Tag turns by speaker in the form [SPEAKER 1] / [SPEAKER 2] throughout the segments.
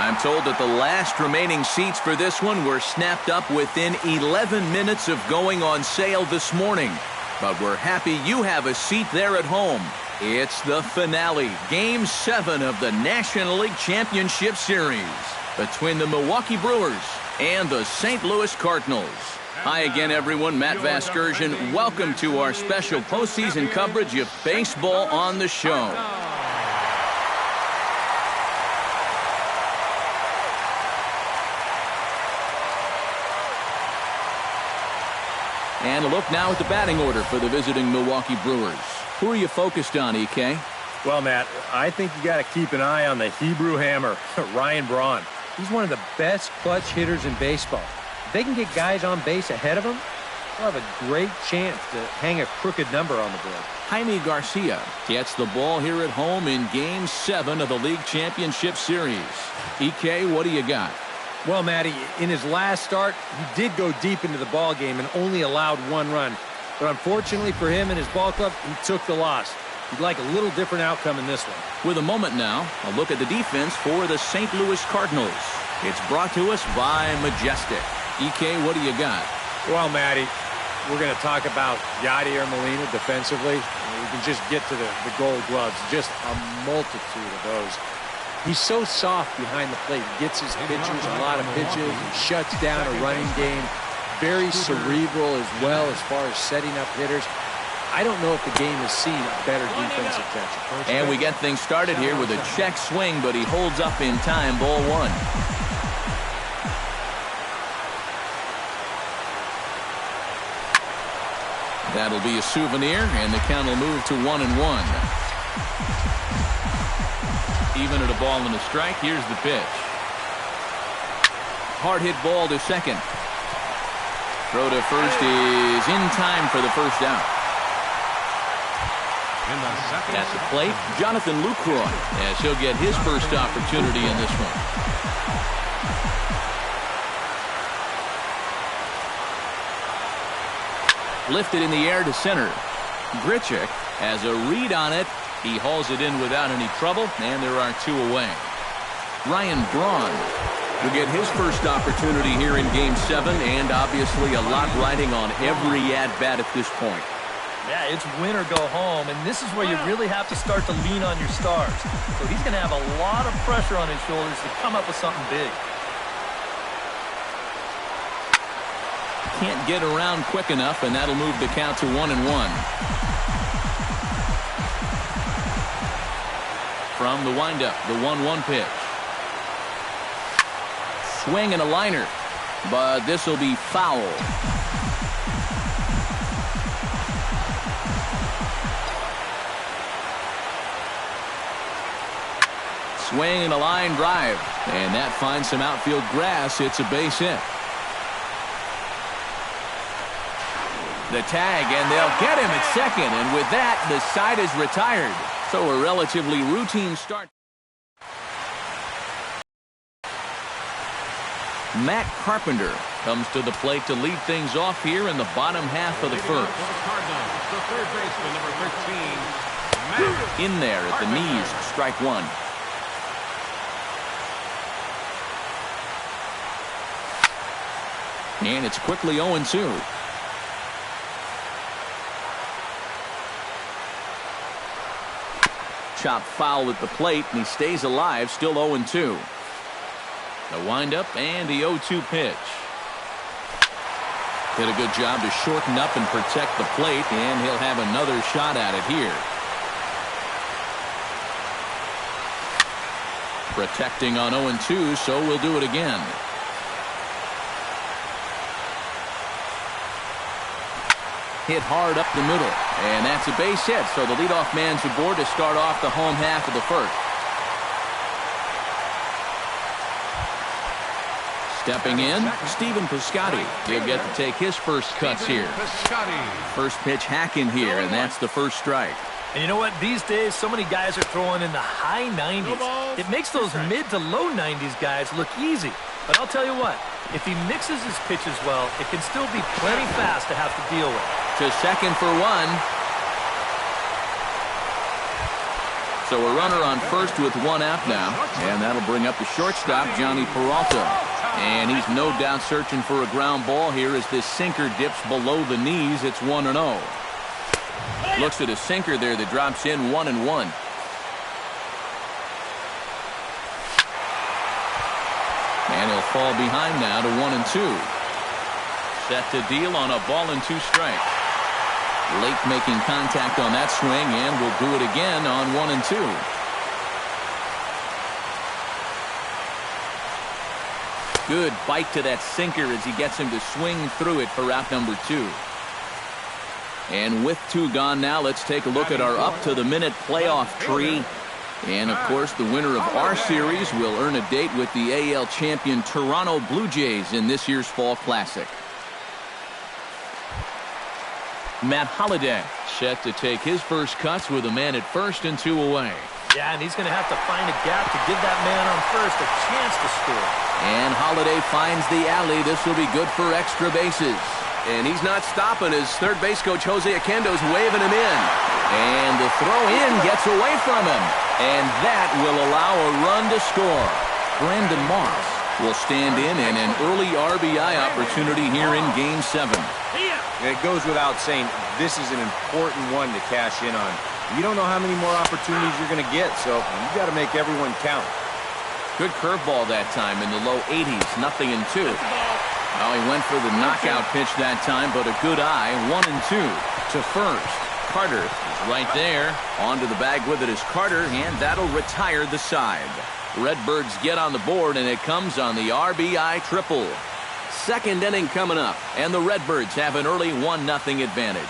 [SPEAKER 1] I'm told that the last remaining seats for this one were snapped up within 11 minutes of going on sale this morning. But we're happy you have a seat there at home. It's the finale, Game 7 of the National League Championship Series between the Milwaukee Brewers and the St. Louis Cardinals. Hi again, everyone. Matt Vasgersian. Welcome to our special postseason coverage of baseball on the show. And a look now at the batting order for the visiting Milwaukee Brewers. Who are you focused on, EK?
[SPEAKER 2] Well, Matt, I think you got to keep an eye on the Hebrew Hammer, Ryan Braun. He's one of the best clutch hitters in baseball. If they can get guys on base ahead of him, they'll have a great chance to hang a crooked number on the board.
[SPEAKER 1] Jaime Garcia gets the ball here at home in Game 7 of the League Championship Series. EK, what do you got?
[SPEAKER 2] Well, Matty, in his last start, he did go deep into the ball game and only allowed one run. But unfortunately for him and his ball club, he took the loss. He'd like a little different outcome in this one.
[SPEAKER 1] With a moment now, a look at the defense for the St. Louis Cardinals. It's brought to us by Majestic. EK, what do you got?
[SPEAKER 2] Well, Matty, we're going to talk about Yadier Molina defensively. We can just get to the gold gloves. Just a multitude of those. He's so soft behind the plate. He gets his pitchers a lot of pitches. He shuts down a running game. Very cerebral as well as far as setting up hitters. I don't know if the game has seen a better defensive catcher.
[SPEAKER 1] And we get things started here with a check swing, but he holds up in time. Ball one. That'll be a souvenir, and the count will move to 1-1. Even at a ball and a strike, here's the pitch. Hard hit ball to second. Throw to first is in time for the first out. At the plate, Jonathan Lucroy, as he'll get his first opportunity in this one. Lifted in the air to center. Grichuk has a read on it. He hauls it in without any trouble, and there are two away. Ryan Braun will get his first opportunity here in Game 7, and obviously a lot riding on every at-bat at this point.
[SPEAKER 3] Yeah, it's win or go home, and this is where you really have to start to lean on your stars. So he's going to have a lot of pressure on his shoulders to come up with something big.
[SPEAKER 1] Can't get around quick enough, and that'll move the count to 1-1. From the windup, the 1-1 pitch. Swing and a liner, but this will be foul. Swing and a line drive, and that finds some outfield grass. It's a base hit. The tag, and they'll get him at second, and with that, the side is retired. So a relatively routine start. Matt Carpenter comes to the plate to lead things off here in the bottom half of the first.
[SPEAKER 4] The third baseman, number 13, Matt
[SPEAKER 1] in there at the knees, strike one. And it's quickly 0-2. Chop foul at the plate, and he stays alive, still 0-2. The windup and the 0-2 pitch. Did a good job to shorten up and protect the plate, and he'll have another shot at it here. Protecting on 0-2, so we'll do it again. Hit hard up the middle, and that's a base hit, so the leadoff man's aboard to start off the home half of the first. Stepping in, Stephen Piscotty. He'll get to take his first cuts here. First pitch hacking here, and that's the first strike.
[SPEAKER 3] And you know what? These days, so many guys are throwing in the high 90s. It makes those mid to low 90s guys look easy. But I'll tell you what, if he mixes his pitches well, it can still be plenty fast to have to deal with.
[SPEAKER 1] To second for one. So a runner on first with one out now, and that'll bring up the shortstop, Johnny Peralta. And he's no doubt searching for a ground ball here as this sinker dips below the knees. It's 1-0. Looks at a sinker there that drops in 1-1. And he'll fall behind now to 1-2. Set to deal on a ball and two strikes. Late making contact on that swing, and we'll do it again on 1-2. Good bite to that sinker as he gets him to swing through it for out number 2. And with 2 gone now, let's take a look at our up-to-the-minute playoff tree. And, of course, the winner of our series will earn a date with the AL champion Toronto Blue Jays in this year's Fall Classic. Matt Holliday set to take his first cuts with a man at first and 2 away.
[SPEAKER 3] Yeah, and he's going to have to find a gap to give that man on first a chance to score.
[SPEAKER 1] And Holliday finds the alley. This will be good for extra bases. And he's not stopping as third base coach Jose Oquendo's waving him in. And the throw in gets away from him. And that will allow a run to score. Brandon Moss will stand in and an early RBI opportunity here in Game 7.
[SPEAKER 2] And it goes without saying, this is an important one to cash in on. You don't know how many more opportunities you're going to get, so you got to make everyone count.
[SPEAKER 1] Good curveball that time in the low 80s, 0-2. Well, he went for the knockout pitch that time, but a good eye, 1-2 to first. Carter is right there. Onto the bag with it is Carter, and that'll retire the side. Redbirds get on the board, and it comes on the RBI triple. Second inning coming up, and the Redbirds have an early 1-0 advantage.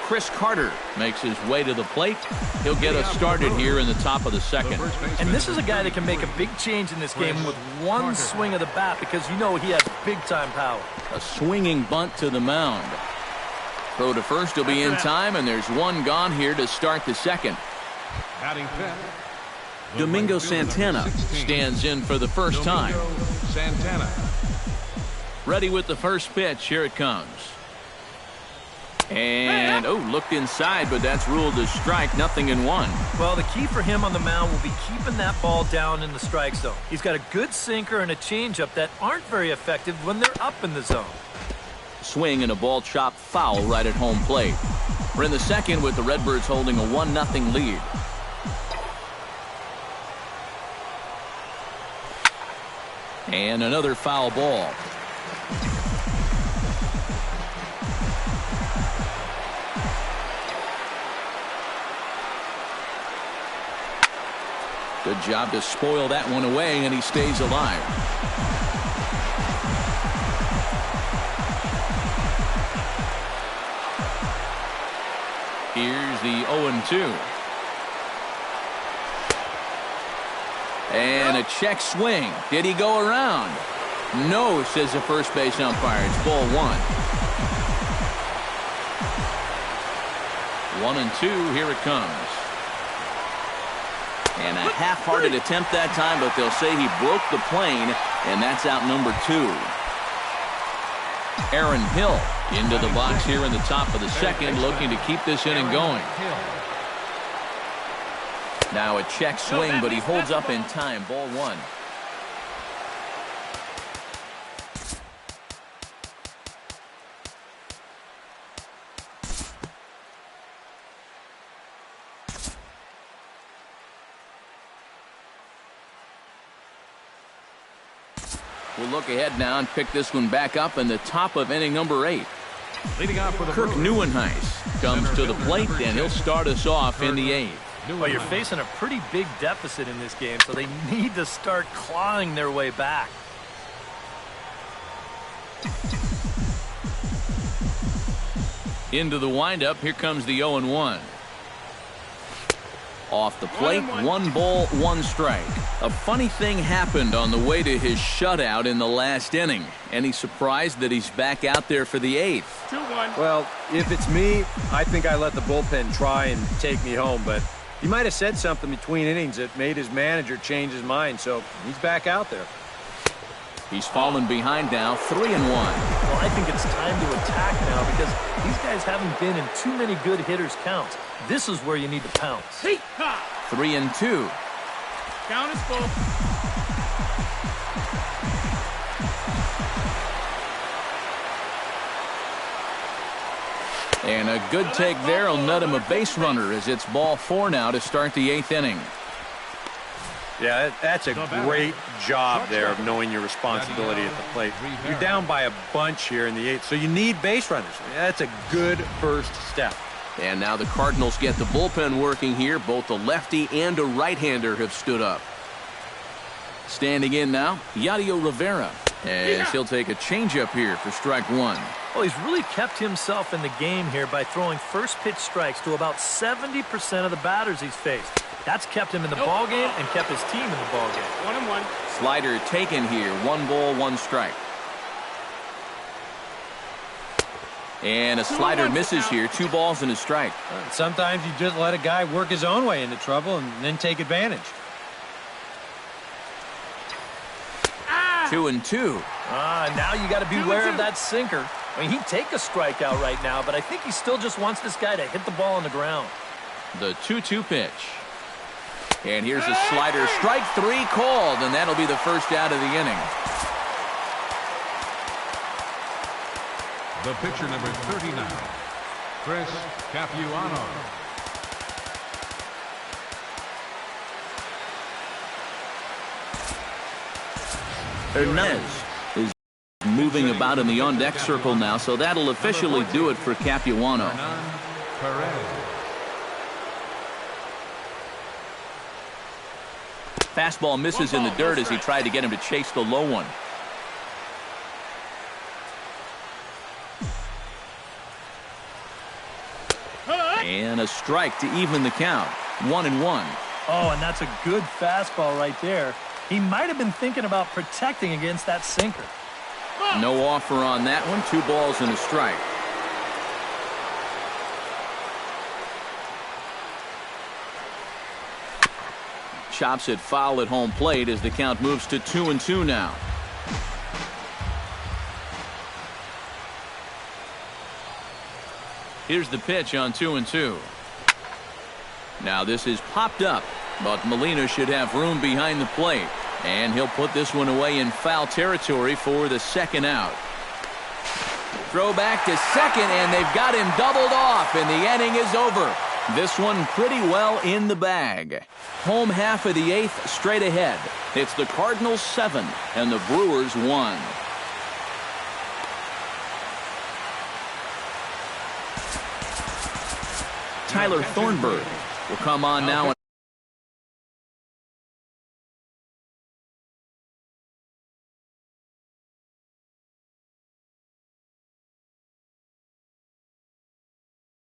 [SPEAKER 1] Chris Carter makes his way to the plate. He'll get us started here in the top of the second.
[SPEAKER 3] And this is a guy that can make a big change in this game with one swing of the bat because you know he has big-time power.
[SPEAKER 1] A swinging bunt to the mound. Throw to first will be in time, and there's one gone here to start the second.
[SPEAKER 4] Batting fifth,
[SPEAKER 1] Domingo Santana stands in for the first time.
[SPEAKER 4] Santana.
[SPEAKER 1] Ready with the first pitch. Here it comes. And, looked inside, but that's ruled a strike, 0-1.
[SPEAKER 3] Well, the key for him on the mound will be keeping that ball down in the strike zone. He's got a good sinker and a changeup that aren't very effective when they're up in the zone.
[SPEAKER 1] Swing and a ball chopped foul right at home plate. We're in the second with the Redbirds holding a 1-0 lead. And another foul ball. Good job to spoil that one away, and he stays alive. Here's the 0-2. And a check swing. Did he go around? No, says the first base umpire. It's ball 1. 1-2. Here it comes. And a half-hearted attempt that time, but they'll say he broke the plane, and that's out number 2. Aaron Hill into the box here in the top of the second, looking to keep this inning going. Now a check swing, but he holds up in time. Ball 1. We'll look ahead now and pick this one back up in the top of inning number 8.
[SPEAKER 4] Leading off for the
[SPEAKER 1] Kirk Neuenhuis comes to the plate, and he'll start us off in the 8th.
[SPEAKER 3] Well, you're facing a pretty big deficit in this game, so they need to start clawing their way back.
[SPEAKER 1] Into the windup, here comes the 0-1. Off the plate, 1 ball, 1 strike. A funny thing happened on the way to his shutout in the last inning. Any surprise that he's back out there for the 8th?
[SPEAKER 4] 2-1.
[SPEAKER 2] Well, if it's me, I think I let the bullpen try and take me home, but he might have said something between innings that made his manager change his mind, so he's back out there.
[SPEAKER 1] He's fallen behind now, 3-1.
[SPEAKER 3] Well, I think it's time to attack now because these guys haven't been in too many good hitters' counts. This is where you need to pounce.
[SPEAKER 1] 3-2.
[SPEAKER 4] Count is full.
[SPEAKER 1] And a good take there will nut him a base runner as it's ball 4 now to start the 8th inning.
[SPEAKER 2] Yeah, that's a great job there of knowing your responsibility at the plate. You're down by a bunch here in the 8th, so you need base runners. That's a good first step.
[SPEAKER 1] And now the Cardinals get the bullpen working here. Both a lefty and a right-hander have stood up. Standing in now, Yadier Rivera, as he'll take a changeup here for strike 1.
[SPEAKER 3] Well, he's really kept himself in the game here by throwing first pitch strikes to about 70% of the batters he's faced. That's kept him in the ballgame and kept his team in the ballgame.
[SPEAKER 4] 1-1.
[SPEAKER 1] Slider taken here, 1 ball, 1 strike. And a slider misses here. 2 balls and a strike.
[SPEAKER 2] Sometimes you just let a guy work his own way into trouble and then take advantage.
[SPEAKER 1] 2-2.
[SPEAKER 3] Now you got to beware of that sinker. I mean, he'd take a strikeout right now, but I think he still just wants this guy to hit the ball on the ground.
[SPEAKER 1] The 2-2 pitch. And here's a slider. Strike 3 called, and that'll be the first out of the inning.
[SPEAKER 4] The pitcher, number 39, Chris Capuano.
[SPEAKER 1] Hernandez is moving about in the on-deck circle now, so that'll officially do it for Capuano.
[SPEAKER 4] Hernan Perez.
[SPEAKER 1] Fastball misses in the dirt as he tried to get him to chase the low one. And a strike to even the count. 1-1.
[SPEAKER 3] Oh, and that's a good fastball right there. He might have been thinking about protecting against that sinker.
[SPEAKER 1] No offer on that one. 2 balls and a strike. Chops it foul at home plate as the count moves to 2-2 now. Here's the pitch on 2-2. Now this is popped up, but Molina should have room behind the plate. And he'll put this one away in foul territory for the second out. Throw back to second, and they've got him doubled off, and the inning is over. This one pretty well in the bag. Home half of the 8th straight ahead. It's the Cardinals 7 and the Brewers 1. Tyler Thornburg will come on now.